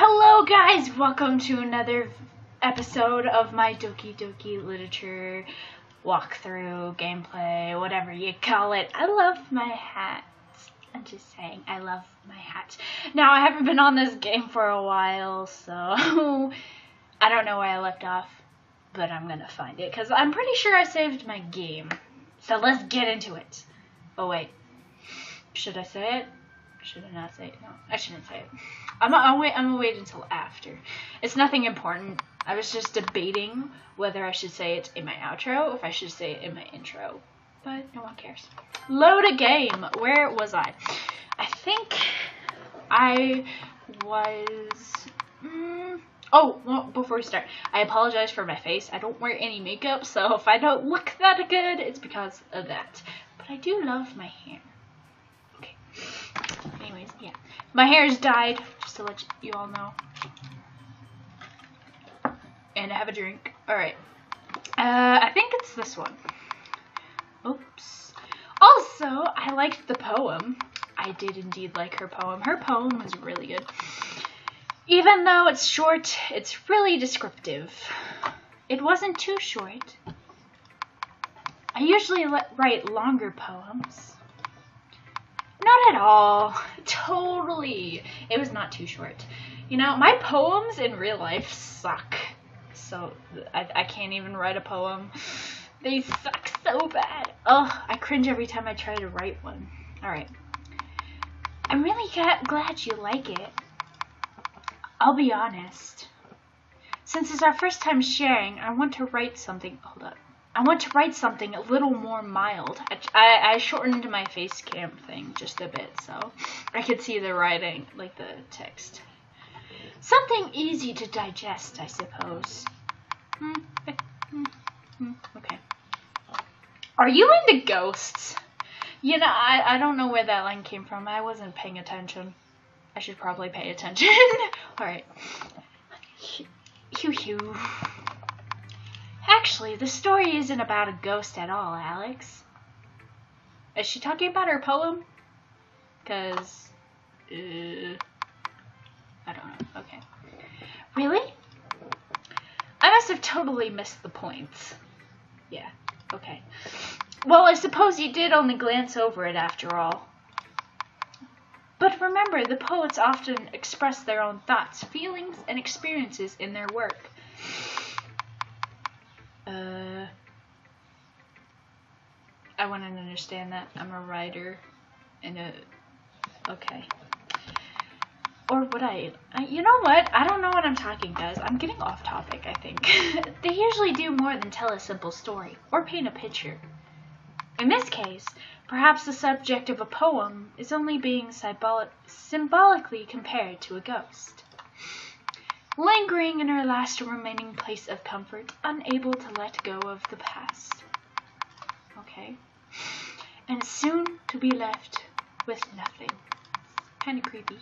Hello guys, welcome to another episode of my Doki Doki Literature walkthrough, gameplay, whatever you call it. I love my hat. I'm just saying, I love my hat. Now, I haven't been on this game for a while, so I don't know where I left off, but I'm gonna find it, because I'm pretty sure I saved my game. So let's get into it. Oh wait, should I say it? Should I not say it? No, I shouldn't say it. I'm gonna wait until after. It's nothing important. I was just debating whether I should say it in my outro or if I should say it in my intro. But no one cares. Load a game. Where was I? I think I was... Oh, well, before we start, I apologize for my face. I don't wear any makeup, so if I don't look that good, it's because of that. But I do love my hair. Okay. Anyways, yeah. My hair is dyed, just to let you all know. And I have a drink. Alright. I think it's this one. Oops. Also, I liked the poem. I did indeed like her poem. Her poem was really good. Even though it's short, it's really descriptive. It wasn't too short. I usually write longer poems. Not at all. Totally. It was not too short. You know, my poems in real life suck. So, I can't even write a poem. They suck so bad. Ugh, I cringe every time I try to write one. Alright. I'm really glad you like it. I'll be honest. Since it's our first time sharing, I want to write something... Hold up. I want to write something a little more mild. I shortened my face cam thing just a bit, so I could see the writing, like the text. Something easy to digest, I suppose. Okay. Are you into ghosts? You know, I don't know where that line came from. I wasn't paying attention. I should probably pay attention. Alright. Hew. Actually, the story isn't about a ghost at all, Alex. Is she talking about her poem? Because, I don't know. Okay. Really? I must have totally missed the points. Yeah, okay. Well, I suppose you did only glance over it after all. But remember, the poets often express their own thoughts, feelings, and experiences in their work. I wouldn't understand that. I'm a writer and okay. Or would I? You know what? I don't know what I'm talking, guys. I'm getting off topic, I think. They usually do more than tell a simple story or paint a picture. In this case, perhaps the subject of a poem is only being symbolically compared to a ghost. Lingering in her last remaining place of comfort, unable to let go of the past. Okay. And soon to be left with nothing. Kind of creepy.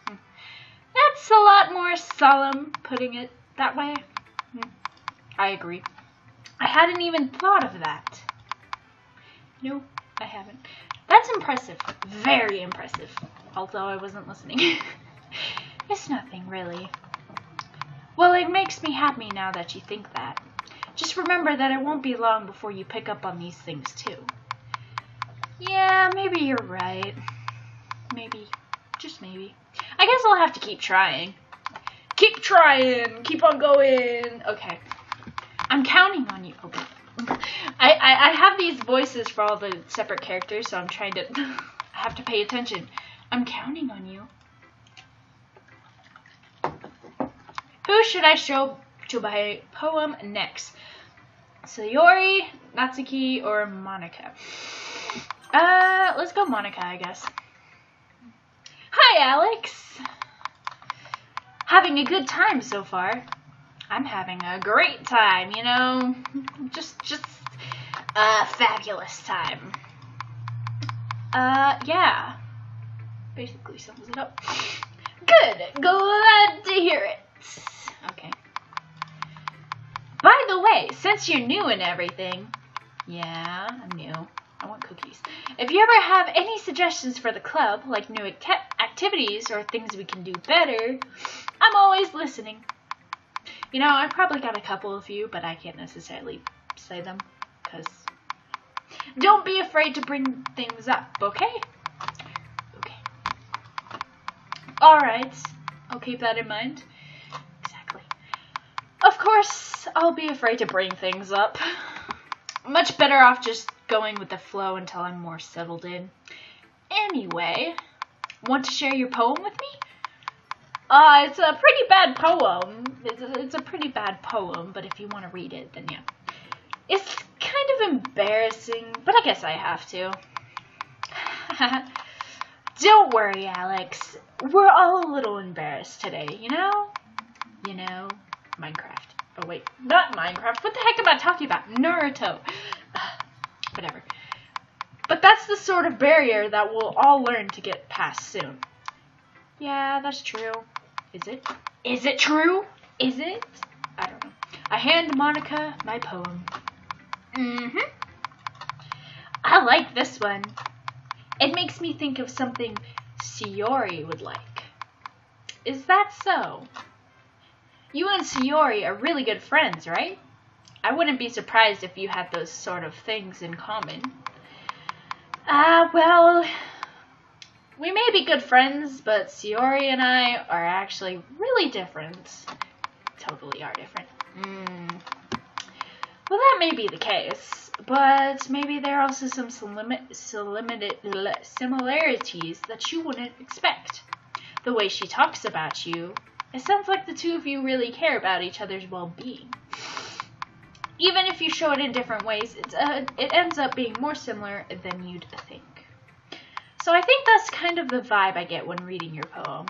That's a lot more solemn, putting it that way. I agree. I hadn't even thought of that. No, I haven't. That's impressive. Very impressive. Although I wasn't listening. It's nothing, really. Well, it makes me happy now that you think that. Just remember that it won't be long before you pick up on these things, too. Yeah, maybe you're right. Maybe. Just maybe. I guess I'll have to keep trying. Keep trying! Keep on going! Okay. I'm counting on you. Okay. I have these voices for all the separate characters, so I'm trying to... I have to pay attention. I'm counting on you. Who should I show to my poem next? Sayori, Natsuki, or Monica? Let's go Monica, I guess. Hi, Alex. Having a good time so far. I'm having a great time, you know. Just a fabulous time. Yeah. Basically sums it up. Good. Glad to hear it. Okay. By the way, since you're new and everything, yeah, I'm new. I want cookies. If you ever have any suggestions for the club, like new activities or things we can do better, I'm always listening. You know, I probably got a couple of you, but I can't necessarily say them, because don't be afraid to bring things up, okay? Okay. Alright, I'll keep that in mind. Exactly. Of course, I'll be afraid to bring things up. Much better off just going with the flow until I'm more settled in. Anyway, want to share your poem with me? It's a pretty bad poem. It's a pretty bad poem, but if you want to read it, then yeah. It's kind of embarrassing, but I guess I have to. Don't worry, Alex. We're all a little embarrassed today, you know? You know, Minecraft. Oh wait, not Minecraft. What the heck am I talking about? Naruto. Whatever. But that's the sort of barrier that we'll all learn to get past soon. Yeah, that's true. Is it? Is it true? Is it? I don't know. I hand Monica my poem. I like this one. It makes me think of something Sayori would like. Is that so? You and Sayori are really good friends, right? I wouldn't be surprised if you had those sort of things in common. Well, we may be good friends, but Sayori and I are actually really different. Totally are different. Well, that may be the case, but maybe there are also some similarities that you wouldn't expect. The way she talks about you, it sounds like the two of you really care about each other's well-being. Even if you show it in different ways, it ends up being more similar than you'd think. So I think that's kind of the vibe I get when reading your poem.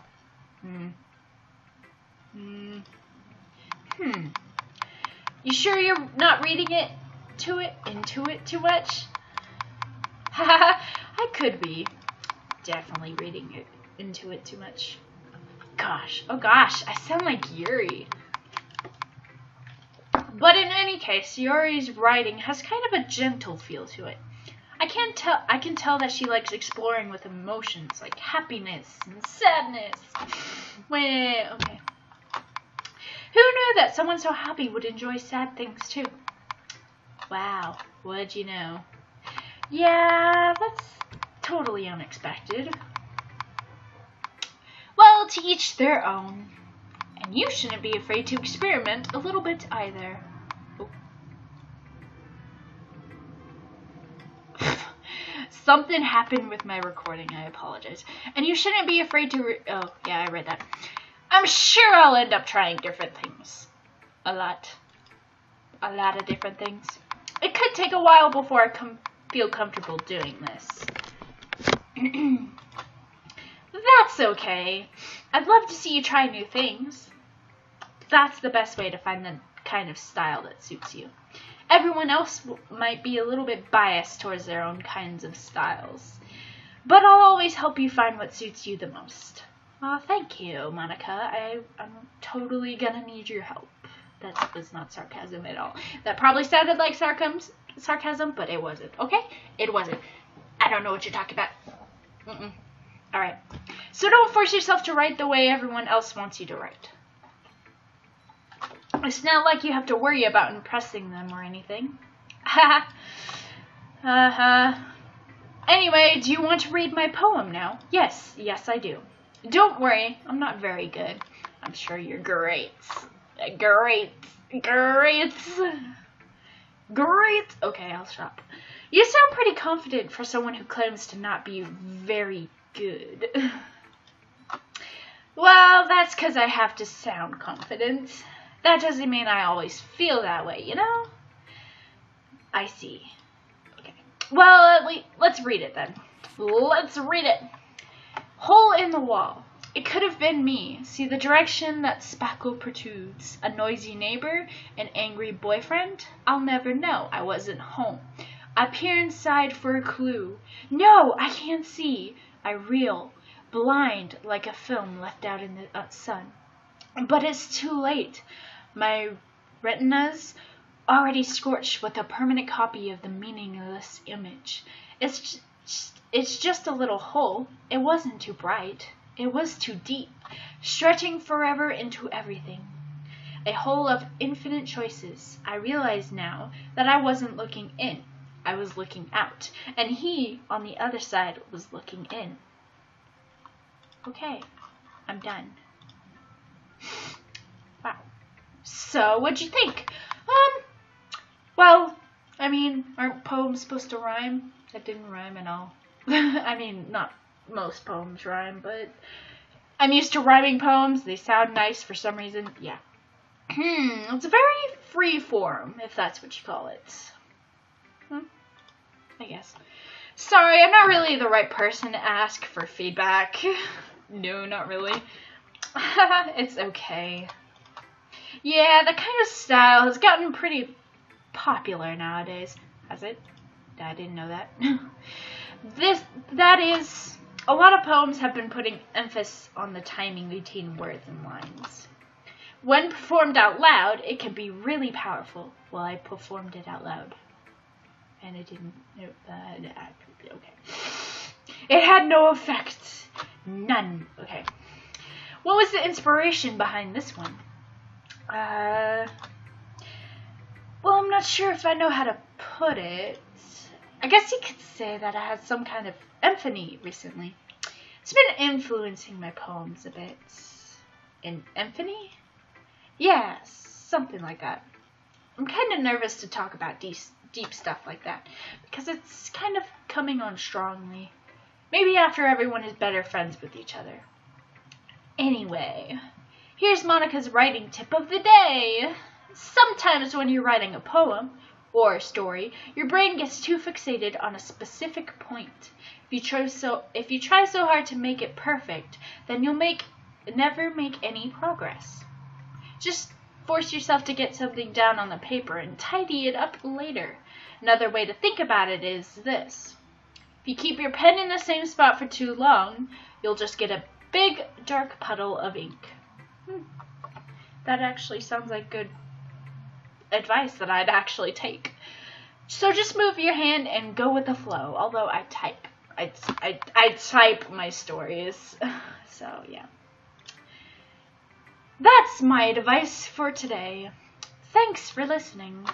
You sure you're not reading into it too much? I could be definitely reading into it too much. Oh gosh, I sound like Yuri. But in any case, Yuri's writing has kind of a gentle feel to it. I can tell that she likes exploring with emotions like happiness and sadness. Okay. Who knew that someone so happy would enjoy sad things too? Wow, what'd you know? Yeah, that's totally unexpected. Well, to each their own. And you shouldn't be afraid to experiment a little bit either. Something happened with my recording, I apologize. And you shouldn't be afraid to oh, yeah, I read that. I'm sure I'll end up trying different things. A lot of different things. It could take a while before I feel comfortable doing this. That's okay. I'd love to see you try new things. That's the best way to find the kind of style that suits you. Everyone else might be a little bit biased towards their own kinds of styles. But I'll always help you find what suits you the most. Oh, thank you, Monica. I'm totally gonna need your help. That was not sarcasm at all. That probably sounded like sarcasm, but it wasn't. Okay? It wasn't. I don't know what you're talking about. Alright. So don't force yourself to write the way everyone else wants you to write. It's not like you have to worry about impressing them or anything. Anyway, do you want to read my poem now? Yes, I do. Don't worry, I'm not very good. I'm sure you're great. Great. Okay, I'll stop. You sound pretty confident for someone who claims to not be very good. Well, that's because I have to sound confident. That doesn't mean I always feel that way, you know? I see. Okay. Well, let's read it then. Let's read it. Hole in the wall. It could have been me. See the direction that spackle protrudes. A noisy neighbor? An angry boyfriend? I'll never know. I wasn't home. I peer inside for a clue. No, I can't see. I reel. Blind like a film left out in the sun. But it's too late. My retinas already scorched with a permanent copy of the meaningless image. It's just a little hole. It wasn't too bright. It was too deep, stretching forever into everything. A hole of infinite choices. I realize now that I wasn't looking in. I was looking out, and he, on the other side, was looking in. Okay, I'm done. Wow. So, what'd you think? Well, I mean, aren't poems supposed to rhyme? That didn't rhyme at all. I mean, not most poems rhyme, but I'm used to rhyming poems. They sound nice for some reason. Yeah. It's a very free form, if that's what you call it. I guess. Sorry, I'm not really the right person to ask for feedback. No, not really. It's okay. Yeah, that kind of style has gotten pretty popular nowadays. Has it? I didn't know that. That is, a lot of poems have been putting emphasis on the timing between words and lines. When performed out loud, it can be really powerful. Well, I performed it out loud. And it didn't, okay. It had no effect. None. Okay. What was the inspiration behind this one? Well, I'm not sure if I know how to put it. I guess you could say that I had some kind of epiphany recently. It's been influencing my poems a bit. An epiphany? Yeah, something like that. I'm kind of nervous to talk about deep stuff like that, because it's kind of coming on strongly. Maybe after everyone is better friends with each other. Anyway, here's Monica's writing tip of the day. Sometimes when you're writing a poem or a story, your brain gets too fixated on a specific point. If you try so hard to make it perfect, then you'll never make any progress. Just force yourself to get something down on the paper and tidy it up later. Another way to think about it is this. If you keep your pen in the same spot for too long, you'll just get a big dark puddle of ink. That actually sounds like good advice that I'd actually take. So just move your hand and go with the flow. Although I type my stories. So yeah. That's my advice for today. Thanks for listening.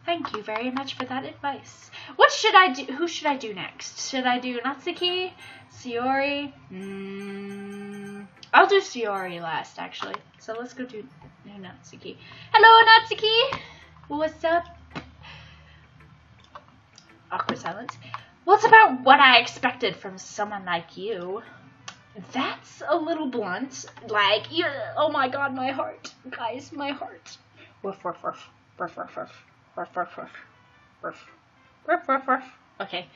Thank you very much for that advice. What should I do? Who should I do next? Should I do Natsuki? Sayori? I'll do Sayori last, actually. So let's go do Natsuki. Hello, Natsuki! What's up? Awkward silence. What's about what I expected from someone like you? That's a little blunt. Like, oh my god, my heart. Guys, my heart. Woof, woof, woof. Woof, woof, woof. Woof, woof, woof. Woof. Woof, woof, woof. Okay.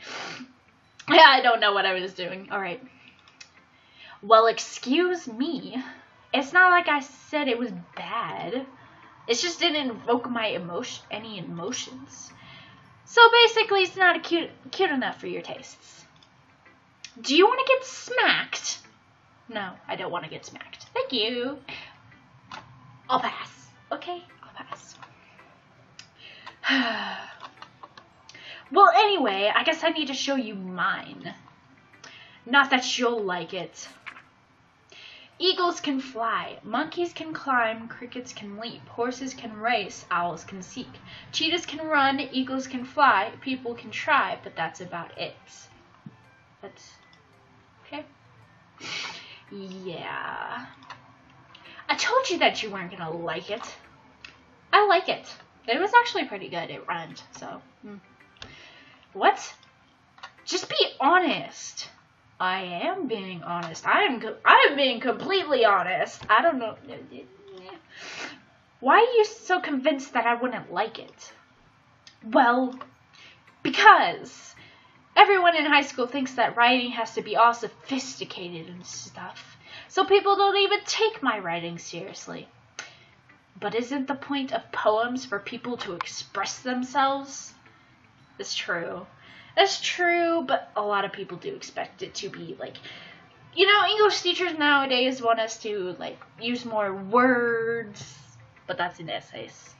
Yeah, I don't know what I was doing. Alright. Well, excuse me. It's not like I said it was bad. It just didn't invoke any emotions. So basically, it's not cute enough for your tastes. Do you want to get smacked? No, I don't want to get smacked. Thank you. I'll pass. Okay, I'll pass. Well, anyway, I guess I need to show you mine. Not that you'll like it. Eagles can fly, monkeys can climb, crickets can leap, horses can race, owls can seek, cheetahs can run, eagles can fly, people can try, but that's about it. That's okay. Yeah. I told you that you weren't gonna like it. I like it. It was actually pretty good. It rhymed, so. What? Just be honest. I am being honest. I am being completely honest. I don't know. Why are you so convinced that I wouldn't like it? Well, because everyone in high school thinks that writing has to be all sophisticated and stuff. So people don't even take my writing seriously. But isn't the point of poems for people to express themselves? It's true. It's true, but a lot of people do expect it to be like, you know, English teachers nowadays want us to like use more words, but that's in essays.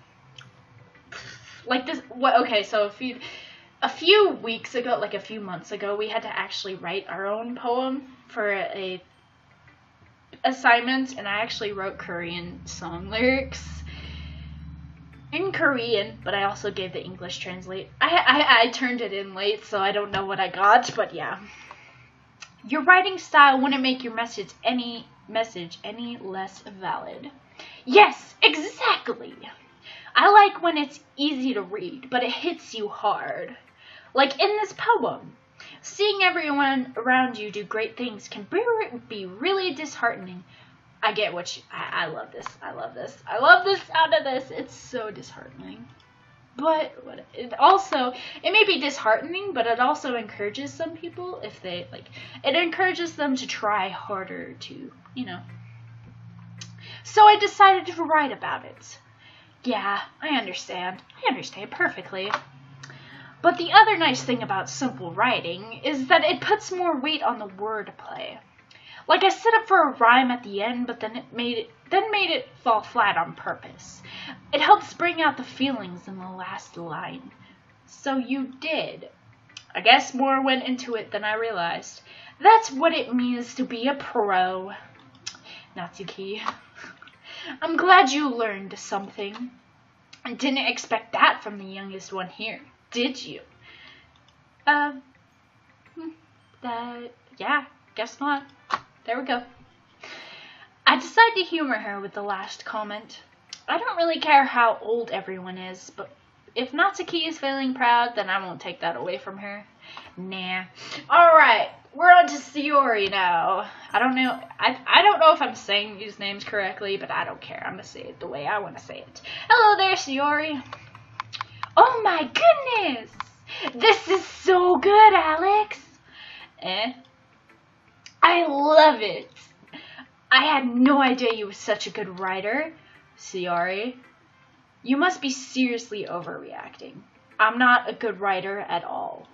like this. What? Okay, so a few weeks ago, like a few months ago, we had to actually write our own poem for a assignment, and I actually wrote Korean song lyrics in Korean, but I also gave the English translate. I turned it in late, so I don't know what I got, but yeah. Your writing style wouldn't make your message any less valid. Yes, exactly. I like when it's easy to read, but it hits you hard. Like in this poem. Seeing everyone around you do great things can be really disheartening. I get what I love this. I love this. I love the sound of this. It's so disheartening. But it may be disheartening, but it also encourages some people if they, like, it encourages them to try harder to, So I decided to write about it. Yeah, I understand. I understand perfectly. But the other nice thing about simple writing is that it puts more weight on the wordplay. Like I set up for a rhyme at the end, but then made it fall flat on purpose. It helps bring out the feelings in the last line. So you did. I guess more went into it than I realized. That's what it means to be a pro. Natsuki. I'm glad you learned something. I didn't expect that from the youngest one here, did you? Yeah, guess not. There we go. I decided to humor her with the last comment. I don't really care how old everyone is, but if Natsuki is feeling proud, then I won't take that away from her. Nah. Alright, we're on to Sayori now. I don't know if I'm saying these names correctly, but I don't care. I'm gonna say it the way I want to say it. Hello there, Sayori. Oh my goodness! This is so good, Alex! I love it! I had no idea you were such a good writer, Sayori. You must be seriously overreacting. I'm not a good writer at all.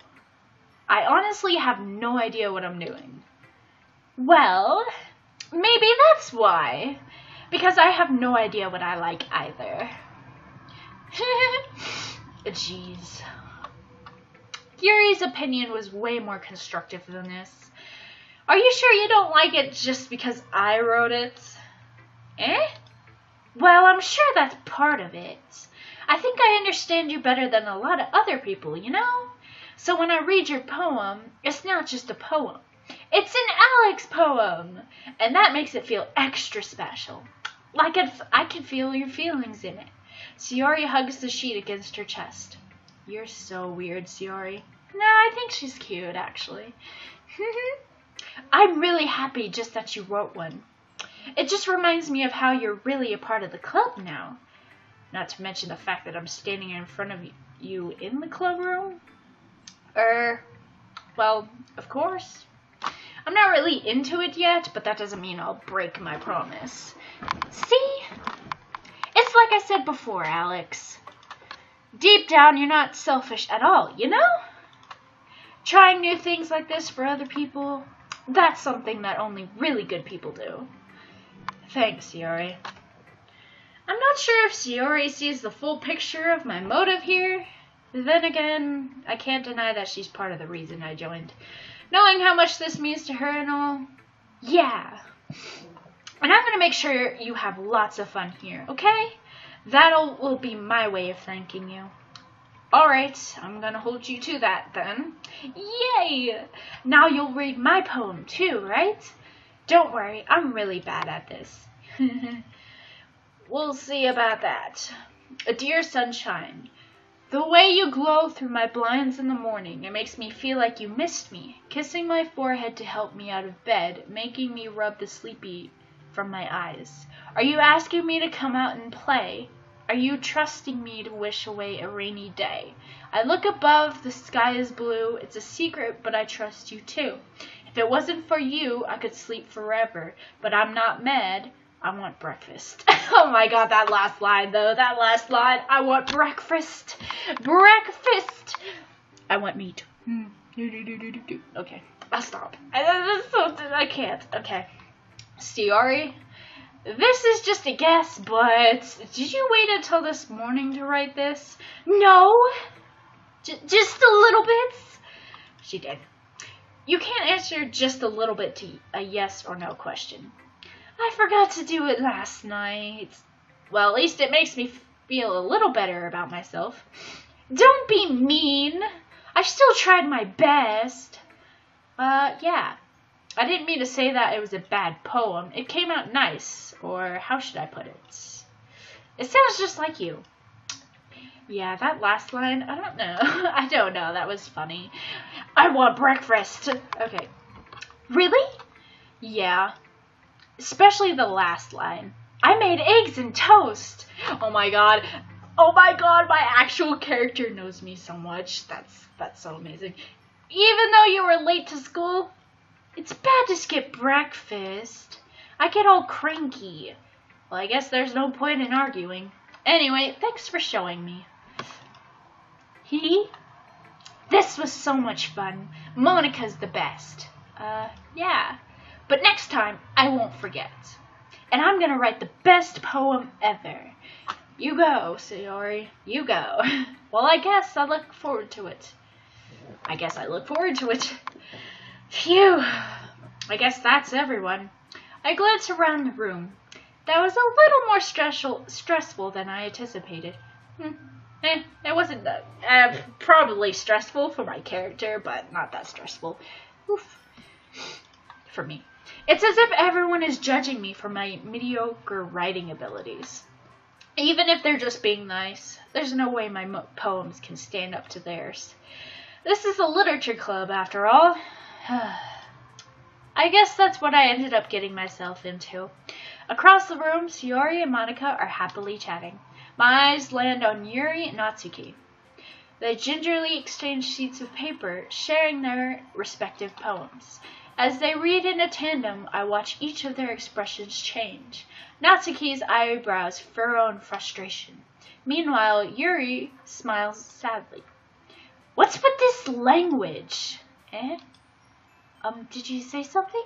I honestly have no idea what I'm doing. Well, maybe that's why. Because I have no idea what I like either. Jeez. Yuri's opinion was way more constructive than this. Are you sure you don't like it just because I wrote it? Well, I'm sure that's part of it. I think I understand you better than a lot of other people, you know? So when I read your poem, it's not just a poem. It's an Alex poem! And that makes it feel extra special. Like I can feel your feelings in it. Sayori hugs the sheet against her chest. You're so weird, Sayori. No, I think she's cute, actually. I'm really happy just that you wrote one. It just reminds me of how you're really a part of the club now. Not to mention the fact that I'm standing in front of you in the club room. Well, of course. I'm not really into it yet, but that doesn't mean I'll break my promise. See? It's like I said before, Alex. Deep down, you're not selfish at all, you know? Trying new things like this for other people, that's something that only really good people do. Thanks, Sayori. I'm not sure if Sayori sees the full picture of my motive here. Then again, I can't deny that she's part of the reason I joined. Knowing how much this means to her and all. Yeah. And I'm going to make sure you have lots of fun here, okay? That will be my way of thanking you. Alright, I'm going to hold you to that then. Yay! Now you'll read my poem too, right? Don't worry, I'm really bad at this. We'll see about that. Dear sunshine, the way you glow through my blinds in the morning, it makes me feel like you missed me, kissing my forehead to help me out of bed, making me rub the sleepy from my eyes. Are you asking me to come out and play? Are you trusting me to wish away a rainy day? I look above, the sky is blue. It's a secret, but I trust you too. If it wasn't for you, I could sleep forever. But I'm not mad. I want breakfast. Oh my god, that last line though. That last line. I want breakfast. Breakfast. I want meat. Okay, I'll stop. I can't. Okay. Sayori, This is just a guess, but did you wait until this morning to write this? No. Just a little bit? She did. You can't answer just a little bit to a yes or no question. I forgot to do it last night. Well, at least it makes me feel a little better about myself. Don't be mean. I still tried my best. Yeah. I didn't mean to say that it was a bad poem. It came out nice. Or how should I put it? It sounds just like you. Yeah, that last line, I don't know. I don't know. That was funny. I want breakfast. Okay. Really? Yeah. Especially the last line. I made eggs and toast. Oh my god. Oh my god, my actual character knows me so much. That's so amazing. Even though you were late to school, it's bad to skip breakfast. I get all cranky. Well, I guess there's no point in arguing. Anyway, thanks for showing me. This was so much fun. Monica's the best. Yeah. But next time, I won't forget. And I'm gonna write the best poem ever. You go, Sayori. You go. Well, I guess I look forward to it. Phew. I guess that's everyone. I glanced around the room. That was a little more stressful than I anticipated. It wasn't probably stressful for my character, but not that stressful. Oof. For me. It's as if everyone is judging me for my mediocre writing abilities. Even if they're just being nice, there's no way my poems can stand up to theirs. This is a literature club, after all. I guess that's what I ended up getting myself into. Across the room, Sayori and Monica are happily chatting. My eyes land on Yuri and Natsuki. They gingerly exchange sheets of paper, sharing their respective poems. As they read in a tandem, I watch each of their expressions change. Natsuki's eyebrows furrow in frustration. Meanwhile, Yuri smiles sadly. What's with this language? Did you say something?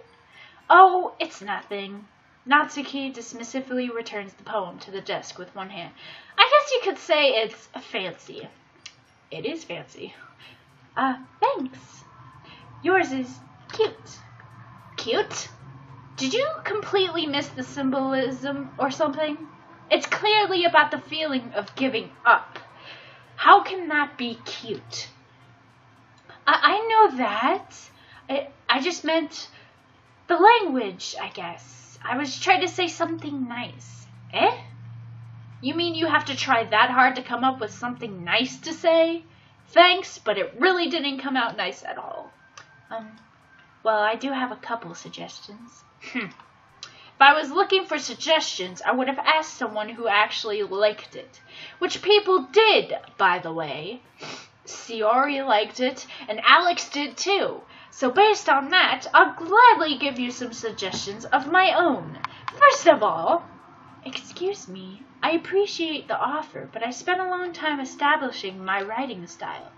Oh, it's nothing. Natsuki dismissively returns the poem to the desk with one hand. I guess you could say it's fancy. It is fancy. Thanks. Yours is cute. Cute? Did you completely miss the symbolism or something? It's clearly about the feeling of giving up. How can that be cute? I know that. I just meant the language, I guess. I was trying to say something nice. You mean you have to try that hard to come up with something nice to say? Thanks, but it really didn't come out nice at all. Well, I do have a couple suggestions. If I was looking for suggestions, I would have asked someone who actually liked it. Which people did, by the way. Sayori liked it, and Alex did too. So based on that, I'll gladly give you some suggestions of my own. First of all, excuse me, I appreciate the offer, but I spent a long time establishing my writing style.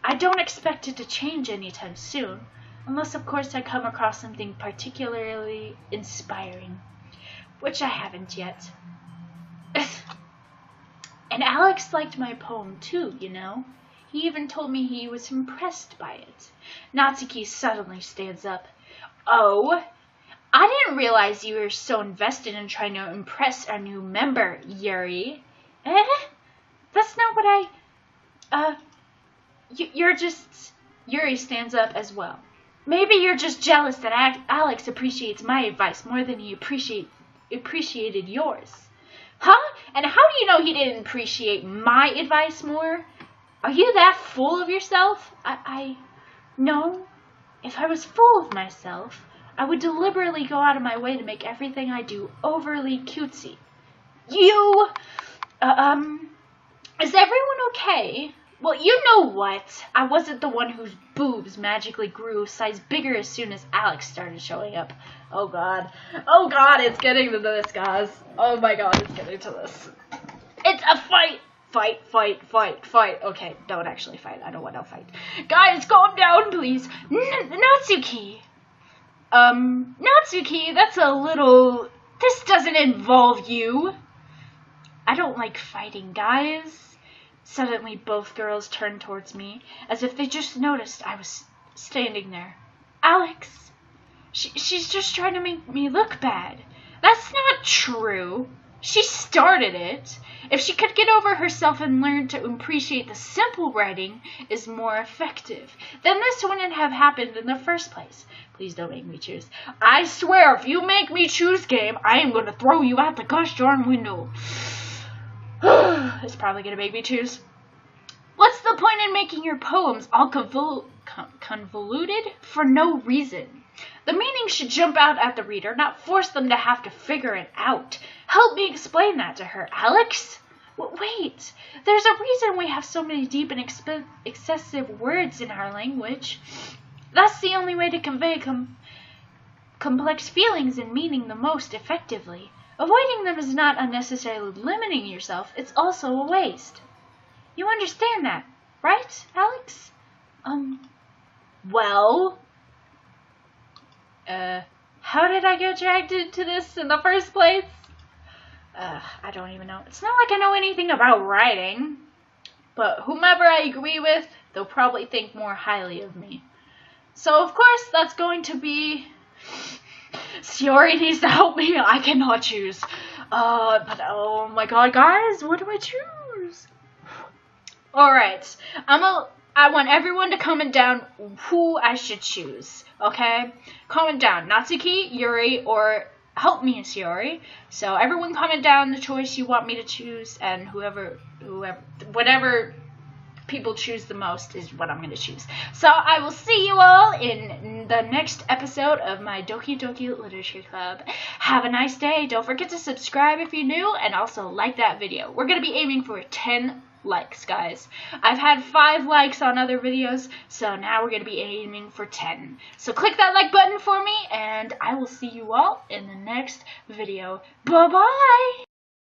I don't expect it to change anytime soon, unless of course I come across something particularly inspiring, which I haven't yet. And Alex liked my poem too, you know. He even told me he was impressed by it. Natsuki suddenly stands up. Oh, I didn't realize you were so invested in trying to impress our new member, Yuri. That's not what you're just... Yuri stands up as well. Maybe you're just jealous that Alex appreciates my advice more than he appreciated yours. Huh? And how do you know he didn't appreciate my advice more? Are you that full of yourself? No. If I was full of myself, I would deliberately go out of my way to make everything I do overly cutesy. You, is everyone okay? Well, you know what? I wasn't the one whose boobs magically grew a size bigger as soon as Alex started showing up. Oh god. Oh god, it's getting to this, guys. Oh my god, it's getting to this. It's a fight! Fight. Okay, don't actually fight. I don't want to fight. Guys, calm down, please. Natsuki. Natsuki, that's a little This doesn't involve you. I don't like fighting, guys. Suddenly, both girls turned towards me, as if they just noticed I was standing there. Alex, she's just trying to make me look bad. That's not true. She started it. If she could get over herself and learn to appreciate the simple writing is more effective, then this wouldn't have happened in the first place. Please don't make me choose. I swear, if you make me choose game, I am going to throw you out the gosh darn window. It's probably going to make me choose. What's the point in making your poems all convoluted for no reason? The meaning should jump out at the reader, not force them to have to figure it out. Help me explain that to her, Alex. Wait, there's a reason we have so many deep and excessive words in our language. That's the only way to convey complex feelings and meaning the most effectively. Avoiding them is not unnecessarily limiting yourself, it's also a waste. You understand that, right, Alex? Well... how did I get dragged into this in the first place? I don't even know. It's not like I know anything about writing. But whomever I agree with, they'll probably think more highly of me. So, of course, that's going to be... Shiori needs to help me. I cannot choose. But oh my god, guys, what do I choose? Alright, I want everyone to comment down who I should choose, okay? Comment down Natsuki, Yuri, or help me, Shiori. So everyone comment down the choice you want me to choose, and whatever people choose the most is what I'm going to choose. So I will see you all in the next episode of my Doki Doki Literature Club. Have a nice day. Don't forget to subscribe if you're new, and also like that video. We're going to be aiming for 10 likes, guys. I've had 5 likes on other videos, so now we're going to be aiming for 10. So click that like button for me, and I will see you all in the next video. Bye-bye!